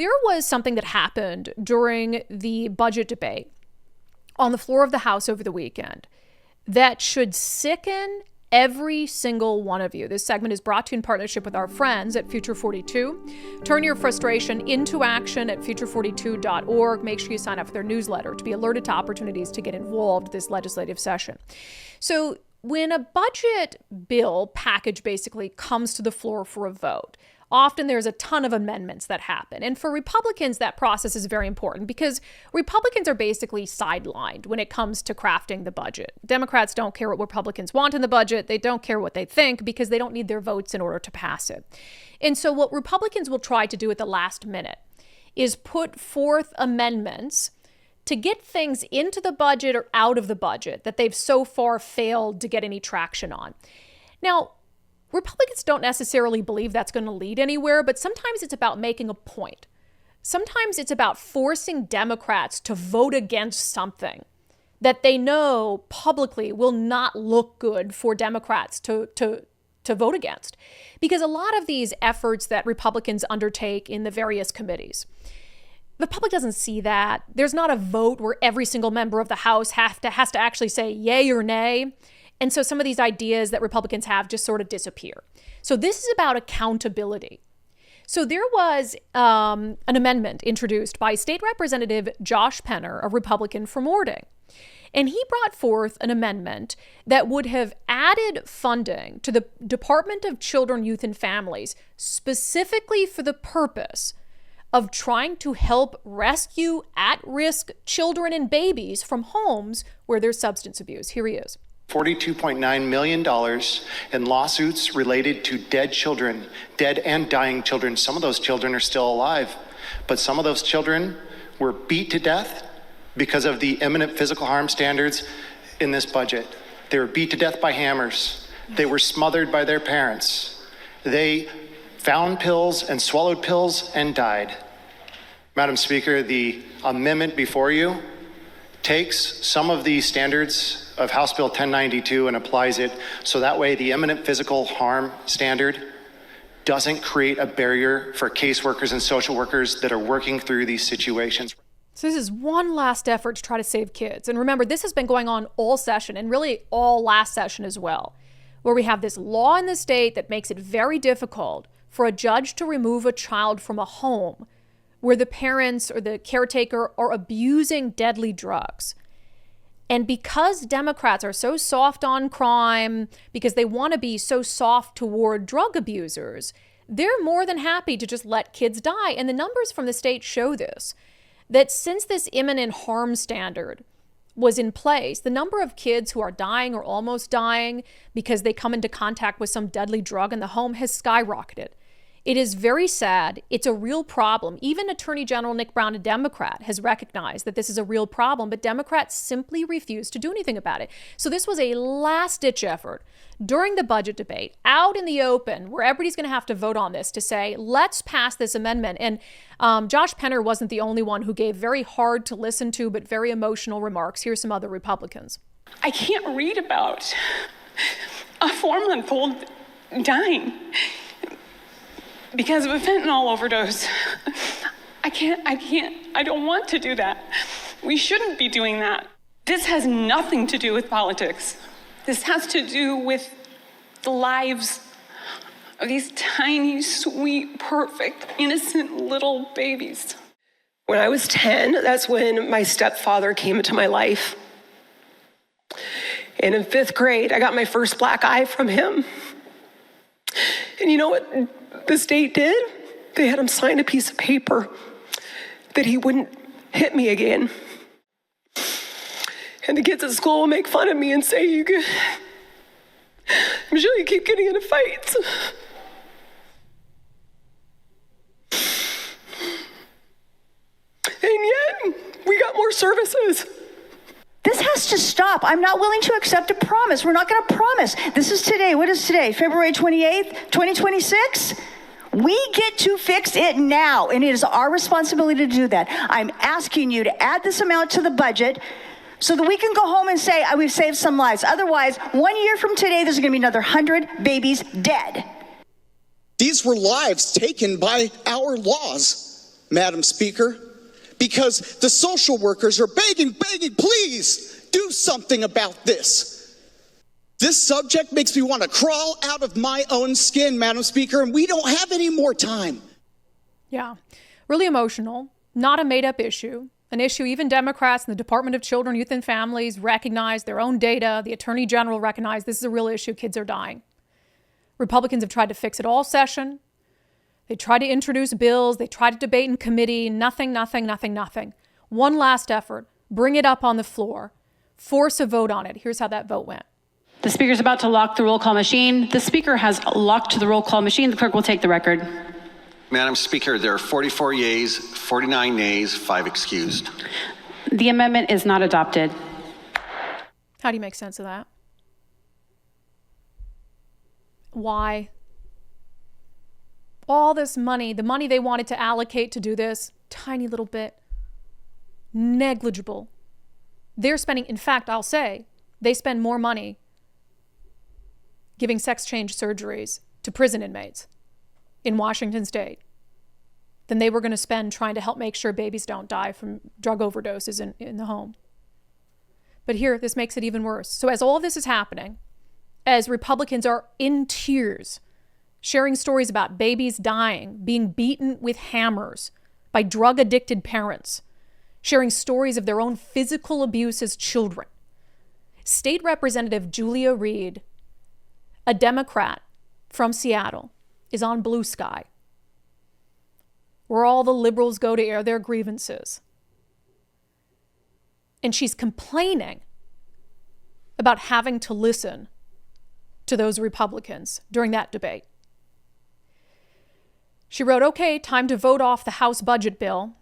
there was something that happened during the budget debate on the floor of the House over the weekend that should sicken every single one of you. This segment is brought to you in partnership with our friends at Future 42. Turn your frustration into action at future42.org. Make sure you sign up for their newsletter to be alerted to opportunities to get involved this legislative session. So when a budget bill package basically comes to the floor for a vote, often there's a ton of amendments that happen. And for Republicans, that process is very important because Republicans are basically sidelined when it comes to crafting the budget. Democrats don't care what Republicans want in the budget. They don't care what they think because they don't need their votes in order to pass it. And so what Republicans will try to do at the last minute is put forth amendments to get things into the budget or out of the budget that they've so far failed to get any traction on. Now, Republicans don't necessarily believe that's going to lead anywhere, but sometimes it's about making a point. Sometimes it's about forcing Democrats to vote against something that they know publicly will not look good for Democrats to vote against. Because a lot of these efforts that Republicans undertake in the various committees, the public doesn't see that. There's not a vote where every single member of the House has to actually say yay or nay. And so some of these ideas that Republicans have just sort of disappear. So this is about accountability. So there was an amendment introduced by State Representative Josh Penner, a Republican from Ording. And he brought forth an amendment that would have added funding to the Department of Children, Youth, and Families specifically for the purpose of trying to help rescue at-risk children and babies from homes where there's substance abuse. Here he is. $42.9 million in lawsuits related to dead children, dead and dying children. Some of those children are still alive, but some of those children were beat to death because of the imminent physical harm standards in this budget. They were beat to death by hammers. They were smothered by their parents. They found pills and swallowed pills and died. Madam Speaker, the amendment before you takes some of these standards of House Bill 1092 and applies it so that way the imminent physical harm standard doesn't create a barrier for caseworkers and social workers that are working through these situations. So this is one last effort to try to save kids. And remember, this has been going on all session and really all last session as well, where we have this law in the state that makes it very difficult for a judge to remove a child from a home where the parents or the caretaker are abusing deadly drugs. And because Democrats are so soft on crime, because they want to be so soft toward drug abusers, they're more than happy to just let kids die. And the numbers from the state show this, that since this imminent harm standard was in place, the number of kids who are dying or almost dying because they come into contact with some deadly drug in the home has skyrocketed. It is very sad. It's a real problem. Even Attorney General Nick Brown, a Democrat, has recognized that this is a real problem, but Democrats simply refuse to do anything about it. So this was a last-ditch effort during the budget debate, out in the open, where everybody's going to have to vote on this to say, let's pass this amendment. And Josh Penner wasn't the only one who gave very hard to listen to, but very emotional remarks. Here's some other Republicans. I can't read about a 4-month-old dying because of a fentanyl overdose. I don't want to do that. We shouldn't be doing that. This has nothing to do with politics. This has to do with the lives of these tiny, sweet, perfect, innocent little babies. When I was 10, that's when my stepfather came into my life. And in 5th grade, I got my first black eye from him. And you know what the state did? They had him sign a piece of paper that he wouldn't hit me again. And the kids at school will make fun of me and say, Michelle, you keep getting into fights. And yet, we got more services. This has to stop. I'm not willing to accept a promise. We're not going to promise. This is today. What is today? February 28th, 2026? We get to fix it now, and it is our responsibility to do that. I'm asking you to add this amount to the budget so that we can go home and say, we've saved some lives. Otherwise, 1 year from today, there's going to be another 100 babies dead. These were lives taken by our laws. Madam Speaker, because the social workers are begging, please do something about this. This subject makes me want to crawl out of my own skin, Madam Speaker, and we don't have any more time. Yeah, really emotional, not a made-up issue, an issue even Democrats in the Department of Children, Youth and Families recognize, their own data, the Attorney General recognized this is a real issue, kids are dying. Republicans have tried to fix it all session. They tried to introduce bills, they tried to debate in committee, nothing. One last effort, bring it up on the floor, force a vote on it. Here's how that vote went. The Speaker's about to lock the roll call machine. The Speaker has locked the roll call machine. The clerk will take the record. Madam Speaker, there are 44 yeas, 49 nays, 5 excused. The amendment is not adopted. How do you make sense of that? Why? All this money, the money they wanted to allocate to do this, tiny little bit, negligible. They're spending, in fact, I'll say, they spend more money giving sex change surgeries to prison inmates in Washington state than they were going to spend trying to help make sure babies don't die from drug overdoses in the home. But here, this makes it even worse. So as all of this is happening, as Republicans are in tears, sharing stories about babies dying, being beaten with hammers by drug-addicted parents, sharing stories of their own physical abuse as children, State Representative Julia Reed, a Democrat from Seattle, is on Blue Sky, where all the liberals go to air their grievances. And she's complaining about having to listen to those Republicans during that debate. She wrote, okay, time to vote off the House budget bill.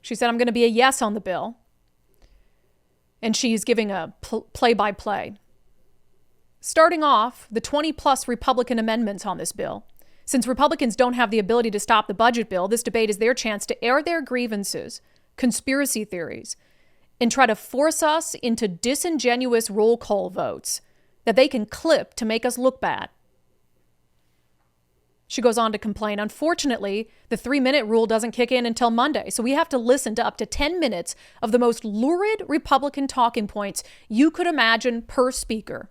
She said, I'm going to be a yes on the bill. And she's giving a play-by-play. Starting off, the 20-plus Republican amendments on this bill. Since Republicans don't have the ability to stop the budget bill, this debate is their chance to air their grievances, conspiracy theories, and try to force us into disingenuous roll call votes that they can clip to make us look bad. She goes on to complain, unfortunately, the 3-minute rule doesn't kick in until Monday, so we have to listen to up to 10 minutes of the most lurid Republican talking points you could imagine per speaker.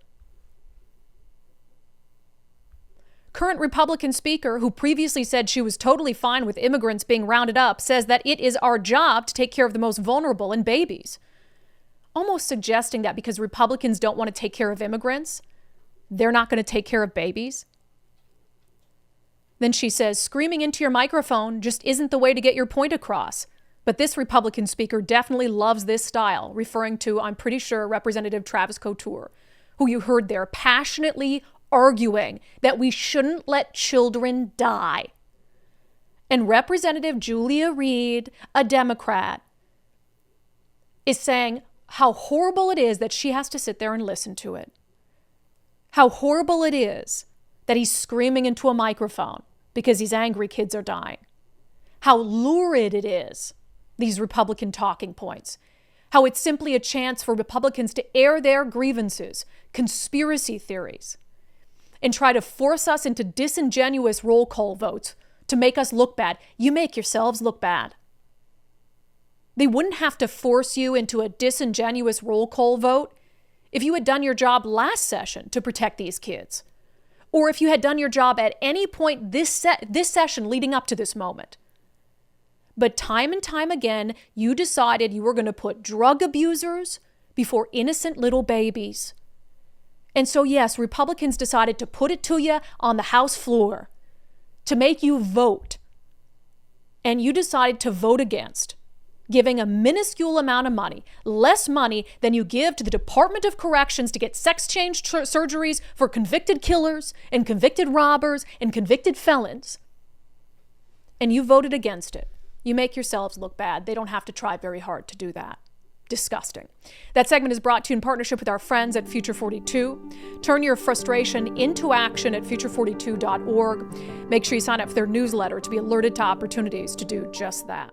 Current Republican speaker, who previously said she was totally fine with immigrants being rounded up, says that it is our job to take care of the most vulnerable and babies. Almost suggesting that because Republicans don't want to take care of immigrants, they're not going to take care of babies. Then she says, screaming into your microphone just isn't the way to get your point across. But this Republican speaker definitely loves this style, referring to, I'm pretty sure, Representative Travis Couture, who you heard there passionately arguing that we shouldn't let children die. And Representative Julia Reed, a Democrat, is saying how horrible it is that she has to sit there and listen to it. How horrible it is that he's screaming into a microphone because he's angry kids are dying. How lurid it is, these Republican talking points. How it's simply a chance for Republicans to air their grievances, conspiracy theories, and try to force us into disingenuous roll call votes to make us look bad. You make yourselves look bad. They wouldn't have to force you into a disingenuous roll call vote if you had done your job last session to protect these kids, or if you had done your job at any point this session leading up to this moment. But time and time again, you decided you were going to put drug abusers before innocent little babies. And so, yes, Republicans decided to put it to you on the House floor to make you vote. And you decided to vote against giving a minuscule amount of money, less money than you give to the Department of Corrections to get sex change surgeries for convicted killers and convicted robbers and convicted felons. And you voted against it. You make yourselves look bad. They don't have to try very hard to do that. Disgusting. That segment is brought to you in partnership with our friends at Future 42. Turn your frustration into action at future42.org. Make sure you sign up for their newsletter to be alerted to opportunities to do just that.